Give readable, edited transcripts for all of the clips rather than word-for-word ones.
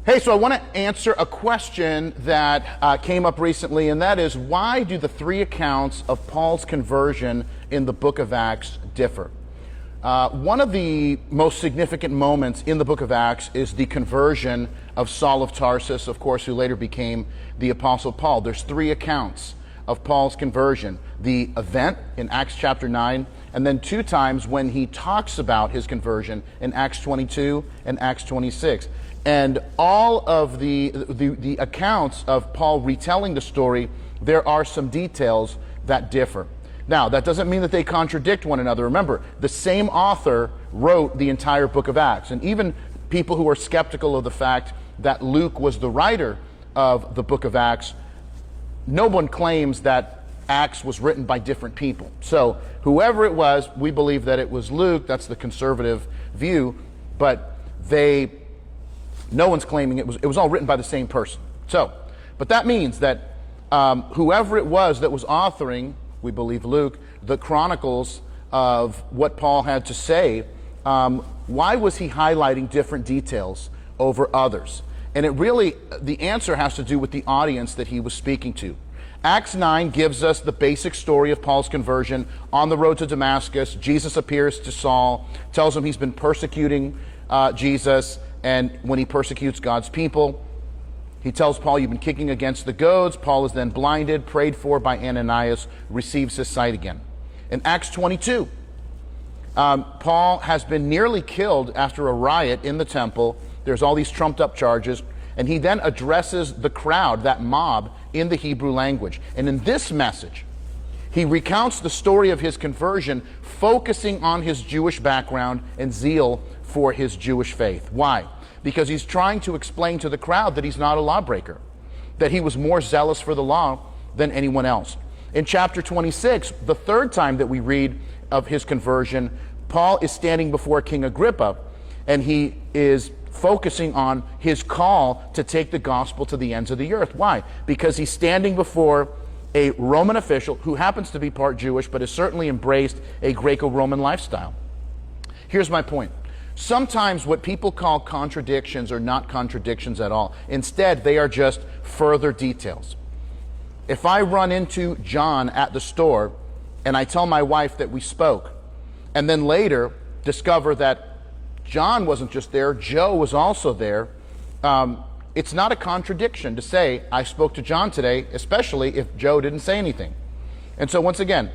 Hey, so I want to answer a question that came up recently, and that is, why do the three accounts of Paul's conversion in the book of Acts differ? One of the most significant moments in the book of Acts is the conversion of Saul of Tarsus, of course, who later became the Apostle Paul. There's three accounts of Paul's conversion: the event in Acts chapter 9, and then two times when he talks about his conversion in Acts 22 and Acts 26. And all of the accounts of Paul retelling the story, there are some details that differ. Now, that doesn't mean that they contradict one another. Remember, the same author wrote the entire book of Acts. And even people who are skeptical of the fact that Luke was the writer of the book of Acts, no one claims that Acts was written by different people. So whoever it was, we believe that it was Luke. That's the conservative view. But no one's claiming it was all written by the same person. But that means that whoever it was that was authoring, we believe Luke, the chronicles of what Paul had to say, why was he highlighting different details over others? And the answer has to do with the audience that he was speaking to. Acts 9 gives us the basic story of Paul's conversion. On the road to Damascus, Jesus appears to Saul, tells him he's been persecuting Jesus, and when he persecutes God's people, he tells Paul, you've been kicking against the goads. Paul is then blinded, prayed for by Ananias, receives his sight again. In Acts 22, Paul has been nearly killed after a riot in the temple. There's all these trumped up charges, and he then addresses the crowd, that mob, in the Hebrew language. And in this message, he recounts the story of his conversion, focusing on his Jewish background and zeal for his Jewish faith. Why? Because he's trying to explain to the crowd that he's not a lawbreaker, that he was more zealous for the law than anyone else. In chapter 26, the third time that we read of his conversion, Paul is standing before King Agrippa, and he is focusing on his call to take the gospel to the ends of the earth. Why? Because he's standing before a Roman official who happens to be part Jewish, but has certainly embraced a Greco-Roman lifestyle. Here's my point. Sometimes what people call contradictions are not contradictions at all. Instead, they are just further details. If I run into John at the store and I tell my wife that we spoke, and then later discover that John wasn't just there, Joe was also there, it's not a contradiction to say, I spoke to John today, especially if Joe didn't say anything. And so once again,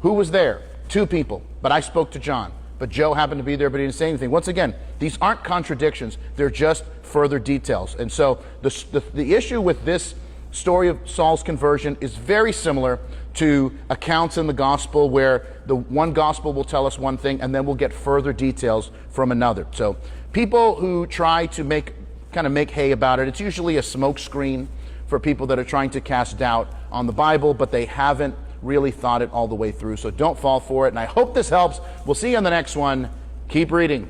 who was there? Two people, but I spoke to John. But Joe happened to be there, but he didn't say anything. Once again, these aren't contradictions. They're just further details. And so the issue with this story of Saul's conversion is very similar to accounts in the gospel, where the one gospel will tell us one thing, and then we'll get further details from another. So people who try to make hay about it, it's usually a smokescreen for people that are trying to cast doubt on the Bible, but they haven't really thought it all the way through. So don't fall for it. And I hope this helps. We'll see you on the next one. Keep reading.